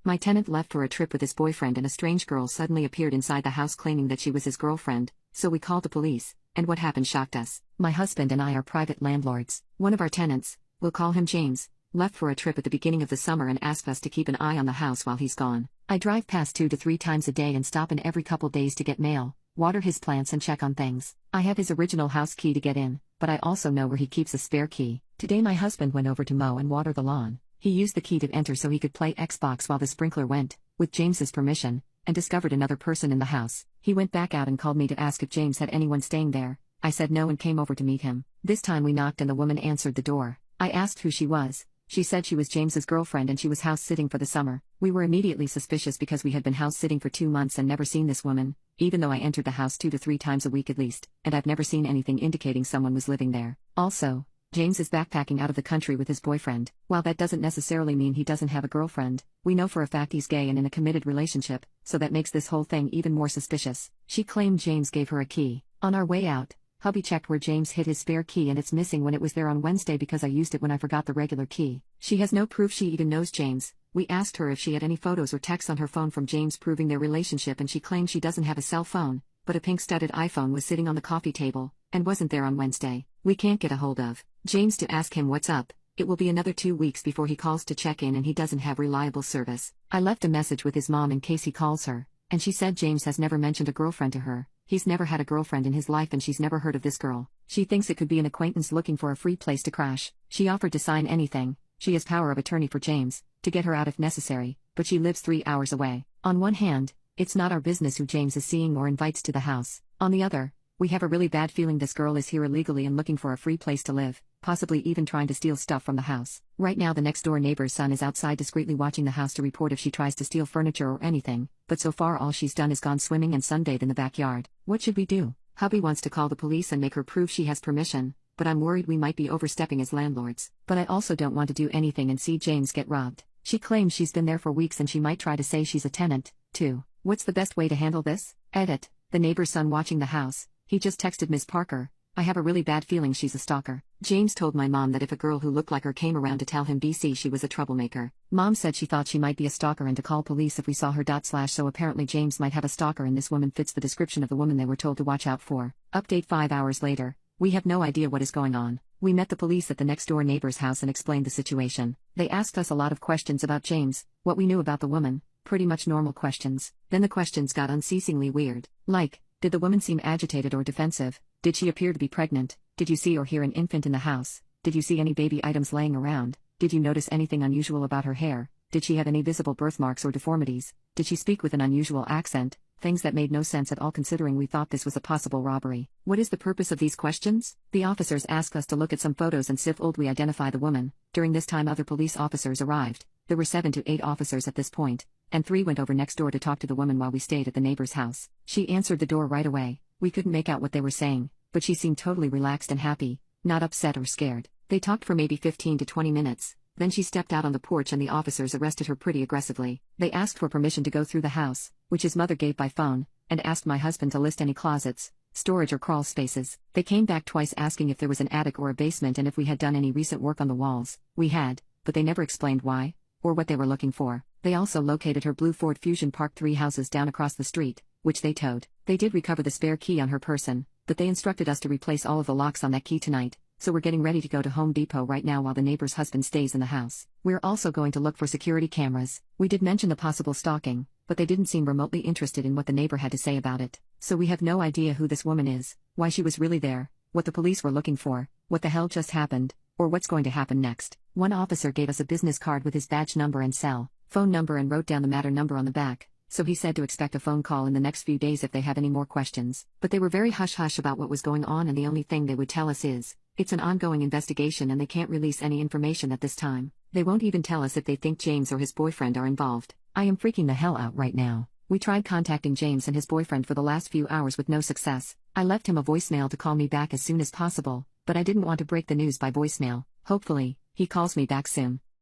My tenant left for a trip with his boyfriend and a strange girl suddenly appeared inside the house claiming that she was his girlfriend, so we called the police, and what happened shocked us. My husband and I are private landlords. One of our tenants, we'll call him James, left for a trip at the beginning of the summer and asked us to keep an eye on the house while he's gone. I drive past 2 to 3 times a day and stop in every couple days to get mail, water his plants and check on things. I have his original house key to get in, but I also know where he keeps a spare key. Today my husband went over to mow and water the lawn. He used the key to enter so he could play Xbox while the sprinkler went, with James's permission, and discovered another person in the house. He went back out and called me to ask if James had anyone staying there. I said no and came over to meet him. This time we knocked and the woman answered the door. I asked who she was. She said she was James's girlfriend and she was house sitting for the summer. We were immediately suspicious because we had been house sitting for 2 months and never seen this woman, even though I entered the house 2 to 3 times a week at least, and I've never seen anything indicating someone was living there. Also, James is backpacking out of the country with his boyfriend. While that doesn't necessarily mean he doesn't have a girlfriend, we know for a fact he's gay and in a committed relationship, so that makes this whole thing even more suspicious. She claimed James gave her a key. On our way out, hubby checked where James hid his spare key and it's missing when it was there on Wednesday because I used it when I forgot the regular key. She has no proof she even knows James. We asked her if she had any photos or texts on her phone from James proving their relationship and she claimed she doesn't have a cell phone, but a pink-studded iPhone was sitting on the coffee table, and wasn't there on Wednesday. We can't get a hold of James to ask him what's up. It will be another 2 weeks before he calls to check in and he doesn't have reliable service. I left a message with his mom in case he calls her, and she said James has never mentioned a girlfriend to her. He's never had a girlfriend in his life and she's never heard of this girl. She thinks it could be an acquaintance looking for a free place to crash. She offered to sign anything. She has power of attorney for James, to get her out if necessary, but she lives 3 hours away. On one hand, it's not our business who James is seeing or invites to the house. On the other, we have a really bad feeling this girl is here illegally and looking for a free place to live, possibly even trying to steal stuff from the house. Right now the next door neighbor's son is outside discreetly watching the house to report if she tries to steal furniture or anything, but so far all she's done is gone swimming and sunbathe in the backyard. What should we do? Hubby wants to call the police and make her prove she has permission, but I'm worried we might be overstepping as landlords. But I also don't want to do anything and see James get robbed. She claims she's been there for weeks and she might try to say she's a tenant, too. What's the best way to handle this? Edit. The neighbor's son watching the house. He just texted Ms. Parker. I have a really bad feeling she's a stalker. James told my mom that if a girl who looked like her came around to tell him BC she was a troublemaker. Mom said she thought she might be a stalker and to call police if we saw her. So apparently James might have a stalker and this woman fits the description of the woman they were told to watch out for. Update 5 hours later. We have no idea what is going on. We met the police at the next door neighbor's house and explained the situation. They asked us a lot of questions about James, what we knew about the woman, pretty much normal questions. Then the questions got unceasingly weird. Like, did the woman seem agitated or defensive? Did she appear to be pregnant? Did you see or hear an infant in the house? Did you see any baby items laying around? Did you notice anything unusual about her hair? Did she have any visible birthmarks or deformities? Did she speak with an unusual accent? Things that made no sense at all considering we thought this was a possible robbery. What is the purpose of these questions? The officers asked us to look at some photos and see if we identify the woman. During this time other police officers arrived. There were 7 to 8 officers at this point, and 3 went over next door to talk to the woman while we stayed at the neighbor's house. She answered the door right away. We couldn't make out what they were saying, but she seemed totally relaxed and happy, not upset or scared. They talked for maybe 15 to 20 minutes. Then she stepped out on the porch and the officers arrested her pretty aggressively. They asked for permission to go through the house, which his mother gave by phone, and asked my husband to list any closets, storage or crawl spaces. They came back twice asking if there was an attic or a basement and if we had done any recent work on the walls. We had, but they never explained why, or what they were looking for. They also located her blue Ford Fusion parked 3 houses down across the street, which they towed. They did recover the spare key on her person, but they instructed us to replace all of the locks on that key tonight, so we're getting ready to go to Home Depot right now while the neighbor's husband stays in the house. We're also going to look for security cameras. We did mention the possible stalking, but they didn't seem remotely interested in what the neighbor had to say about it. So we have no idea who this woman is, why she was really there, what the police were looking for, what the hell just happened, or what's going to happen next. One officer gave us a business card with his badge number and cell phone number and wrote down the matter number on the back, so he said to expect a phone call in the next few days if they have any more questions. But they were very hush-hush about what was going on and the only thing they would tell us is, it's an ongoing investigation and they can't release any information at this time. They won't even tell us if they think James or his boyfriend are involved. I am freaking the hell out right now. We tried contacting James and his boyfriend for the last few hours with no success. I left him a voicemail to call me back as soon as possible, but I didn't want to break the news by voicemail. Hopefully, he calls me back soon.